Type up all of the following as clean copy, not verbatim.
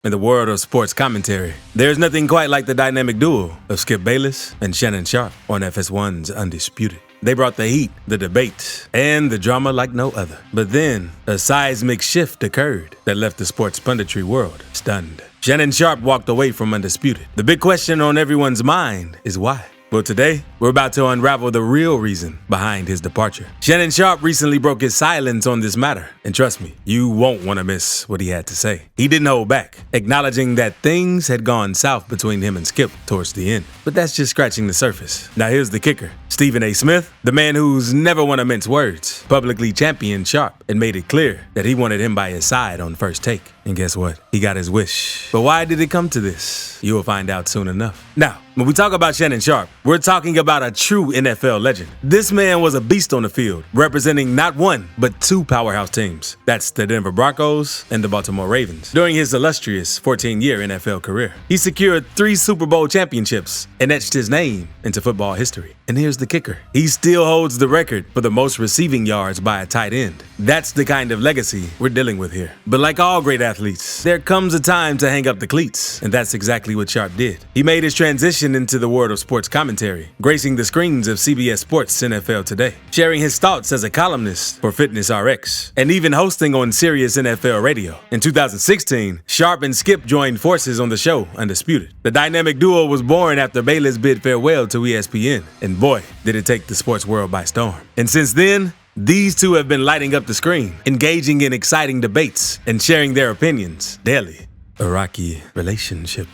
In the world of sports commentary, there's nothing quite like the dynamic duo of Skip Bayless and Shannon Sharpe on FS1's Undisputed. They brought the heat, the debate, and the drama like no other. But then, a seismic shift occurred that left the sports punditry world stunned. Shannon Sharpe walked away from Undisputed. The big question on everyone's mind is why? Well, today, we're about to unravel the real reason behind his departure. Shannon Sharpe recently broke his silence on this matter, and trust me, you won't want to miss what he had to say. He didn't hold back, acknowledging that things had gone south between him and Skip towards the end. But that's just scratching the surface. Now here's the kicker. Stephen A. Smith, the man who's never want to mince words, publicly championed Sharpe and made it clear that he wanted him by his side on First Take. And guess what? He got his wish. But why did it come to this? You will find out soon enough. Now, when we talk about Shannon Sharpe, we're talking about a true NFL legend. This man was a beast on the field, representing not one, but two powerhouse teams. That's the Denver Broncos and the Baltimore Ravens. During his illustrious 14-year NFL career, he secured 3 Super Bowl championships and etched his name into football history. And here's the kicker. He still holds the record for the most receiving yards by a tight end. That's the kind of legacy we're dealing with here. But like all great athletes, there comes a time to hang up the cleats, and that's exactly what Sharpe did. He made his transition into the world of sports commentary, gracing the screens of CBS Sports NFL Today, sharing his thoughts as a columnist for Fitness RX, and even hosting on Sirius NFL Radio. In 2016, Sharpe and Skip joined forces on the show Undisputed. The dynamic duo was born after Bayless bid farewell to ESPN, and boy, did it take the sports world by storm. And since then, these two have been lighting up the screen, engaging in exciting debates and sharing their opinions daily. A rocky relationship.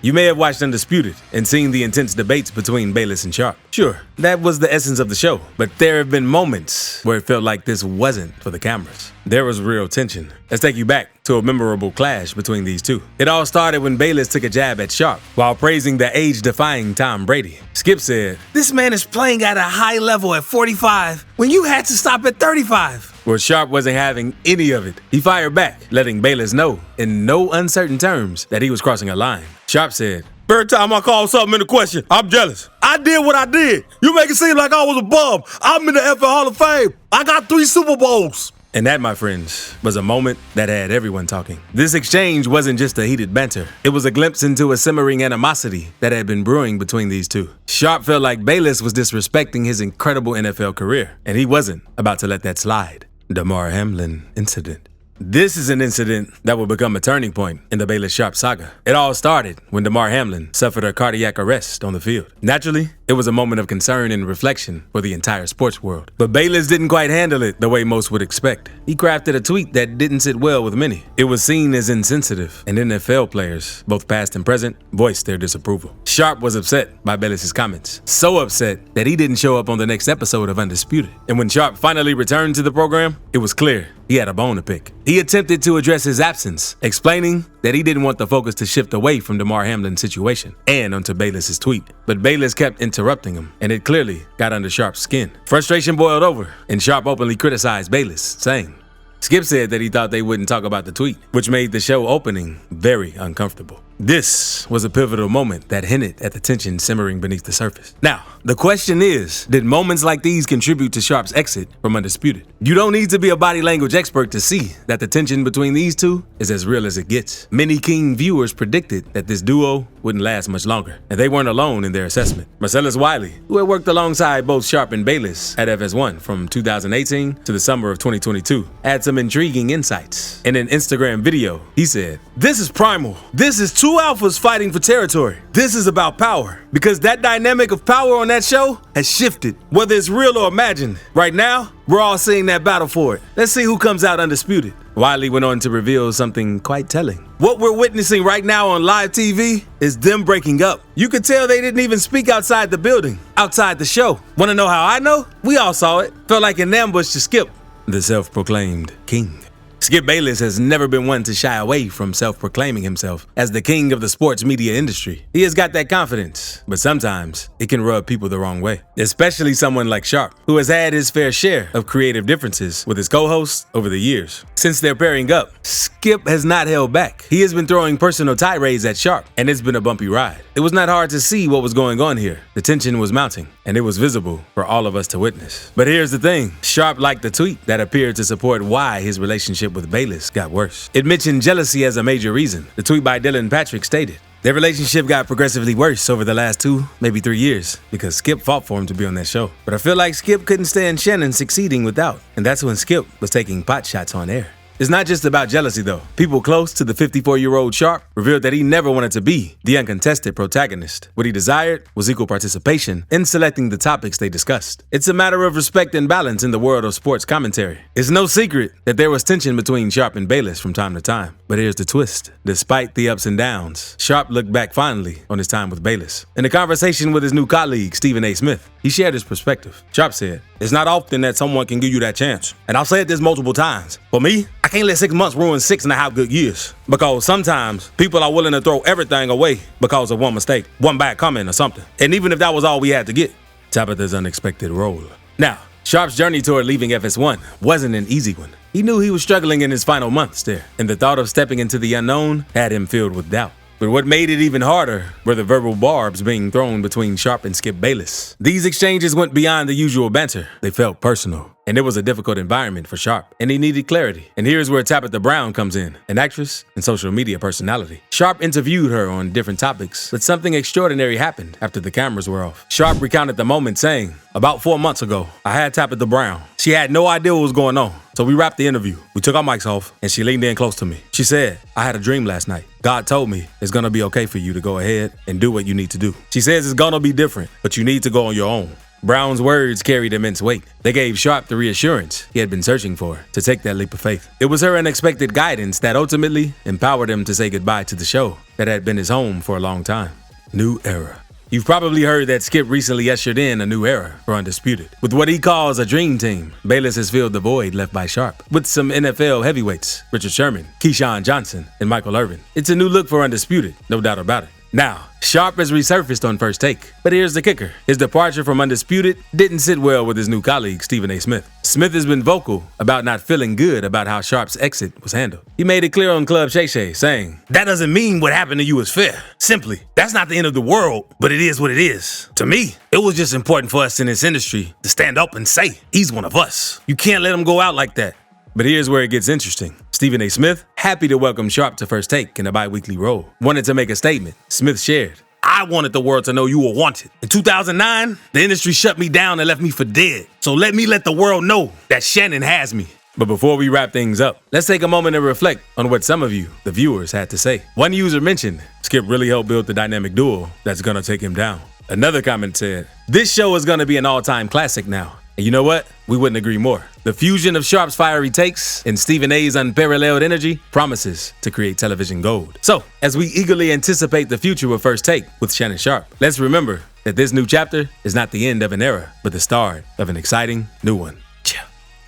You may have watched Undisputed and seen the intense debates between Bayless and Sharpe. Sure, that was the essence of the show, but there have been moments where it felt like this wasn't for the cameras. There was real tension. Let's take you back to a memorable clash between these two. It all started when Bayless took a jab at Sharpe while praising the age-defying Tom Brady. Skip said, "This man is playing at a high level at 45 when you had to stop at 35. Well, Sharpe wasn't having any of it. He fired back, letting Bayless know in no uncertain terms that he was crossing a line. Sharpe said, "Every time I call something into question, I'm jealous. I did what I did. You make it seem like I was a bum. I'm in the NFL Hall of Fame. I got 3 Super Bowls." And that, my friends, was a moment that had everyone talking. This exchange wasn't just a heated banter. It was a glimpse into a simmering animosity that had been brewing between these two. Sharpe felt like Bayless was disrespecting his incredible NFL career, and he wasn't about to let that slide. Demar Hamlin incident. This is an incident that will become a turning point in the Bayless-Sharpe saga. It all started when Demar Hamlin suffered a cardiac arrest on the field. Naturally, it was a moment of concern and reflection for the entire sports world. But Bayless didn't quite handle it the way most would expect. He crafted a tweet that didn't sit well with many. It was seen as insensitive, and NFL players, both past and present, voiced their disapproval. Sharpe was upset by Bayless' comments, so upset that he didn't show up on the next episode of Undisputed. And when Sharpe finally returned to the program, it was clear he had a bone to pick. He attempted to address his absence, explaining that he didn't want the focus to shift away from Demar Hamlin's situation and onto Bayless' tweet. But Bayless kept interrupting him, and it clearly got under Sharpe's skin. Frustration boiled over, and Sharpe openly criticized Bayless, saying, Skip said that he thought they wouldn't talk about the tweet, which made the show opening very uncomfortable. This was a pivotal moment that hinted at the tension simmering beneath the surface. Now, the question is, did moments like these contribute to Sharpe's exit from Undisputed? You don't need to be a body language expert to see that the tension between these two is as real as it gets. Many keen viewers predicted that this duo wouldn't last much longer, and they weren't alone in their assessment. Marcellus Wiley, who had worked alongside both Sharpe and Bayless at FS1 from 2018 to the summer of 2022, had some intriguing insights. In an Instagram video, he said, "This is primal. This is two alphas fighting for territory. This is about power. Because that dynamic of power on that show has shifted, whether it's real or imagined. Right now, we're all seeing that battle for it. Let's see who comes out undisputed." Wiley went on to reveal something quite telling. What we're witnessing right now on live TV is them breaking up. You could tell they didn't even speak outside the building, outside the show. Want to know how I know? We all saw it. Felt like an ambush to Skip, the self-proclaimed king. Skip Bayless has never been one to shy away from self-proclaiming himself as the king of the sports media industry. He has got that confidence, but sometimes it can rub people the wrong way, especially someone like Sharpe, who has had his fair share of creative differences with his co-hosts over the years. Since their pairing up, Skip has not held back. He has been throwing personal tirades at Sharpe, and it's been a bumpy ride. It was not hard to see what was going on here. The tension was mounting, and it was visible for all of us to witness. But here's the thing. Sharpe liked the tweet that appeared to support why his relationship relationship with Bayless got worse. It mentioned jealousy as a major reason. The tweet by Dylan Patrick stated, "Their relationship got progressively worse over the last 2, maybe 3 years, because Skip fought for him to be on that show. But I feel like Skip couldn't stand Shannon succeeding without, and that's when Skip was taking pot shots on air." It's not just about jealousy, though. People close to the 54-year-old Sharpe revealed that he never wanted to be the uncontested protagonist. What he desired was equal participation in selecting the topics they discussed. It's a matter of respect and balance in the world of sports commentary. It's no secret that there was tension between Sharpe and Bayless from time to time. But here's the twist. Despite the ups and downs, Sharpe looked back fondly on his time with Bayless. In a conversation with his new colleague, Stephen A. Smith, he shared his perspective. Sharpe said, "It's not often that someone can give you that chance. And I've said this multiple times. For me, I can't let 6 months ruin 6.5 good years. Because sometimes people are willing to throw everything away because of one mistake, one bad comment or something. And even if that was all we had to get." Tabitha's unexpected role. Now, Sharpe's journey toward leaving FS1 wasn't an easy one. He knew he was struggling in his final months there, and the thought of stepping into the unknown had him filled with doubt. But what made it even harder were the verbal barbs being thrown between Sharpe and Skip Bayless. These exchanges went beyond the usual banter. They felt personal. And it was a difficult environment for Sharpe, and he needed clarity. And here's where Tabitha Brown comes in, an actress and social media personality. Sharpe interviewed her on different topics, but something extraordinary happened after the cameras were off. Sharpe recounted the moment saying, "About 4 months ago, I had Tabitha Brown. She had no idea what was going on. So we wrapped the interview. We took our mics off, and she leaned in close to me. She said, 'I had a dream last night. God told me it's gonna be okay for you to go ahead and do what you need to do. She says it's gonna be different, but you need to go on your own.'" Brown's words carried immense weight. They gave Sharpe the reassurance he had been searching for to take that leap of faith. It was her unexpected guidance that ultimately empowered him to say goodbye to the show that had been his home for a long time. New era. You've probably heard that Skip recently ushered in a new era for Undisputed. With what he calls a dream team, Bayless has filled the void left by Sharpe with some NFL heavyweights, Richard Sherman, Keyshawn Johnson, and Michael Irvin. It's a new look for Undisputed, no doubt about it. Now, Sharpe has resurfaced on First Take, but here's the kicker. His departure from Undisputed didn't sit well with his new colleague, Stephen A. Smith. Smith has been vocal about not feeling good about how Sharpe's exit was handled. He made it clear on Club Shay Shay, saying, "That doesn't mean what happened to you is fair. Simply, that's not the end of the world, but it is what it is. To me, it was just important for us in this industry to stand up and say, he's one of us. You can't let him go out like that." But here's where it gets interesting. Stephen A. Smith, happy to welcome Sharpe to First Take in a bi-weekly role, wanted to make a statement. Smith shared, "I wanted the world to know you were wanted. In 2009, the industry shut me down and left me for dead. So let me let the world know that Shannon has me." But before we wrap things up, let's take a moment to reflect on what some of you, the viewers, had to say. One user mentioned, Skip really helped build the dynamic duo that's gonna take him down. Another comment said, "This show is gonna be an all-time classic now." And you know what? We wouldn't agree more. The fusion of Sharpe's fiery takes and Stephen A.'s unparalleled energy promises to create television gold. So, as we eagerly anticipate the future of First Take with Shannon Sharpe, let's remember that this new chapter is not the end of an era, but the start of an exciting new one.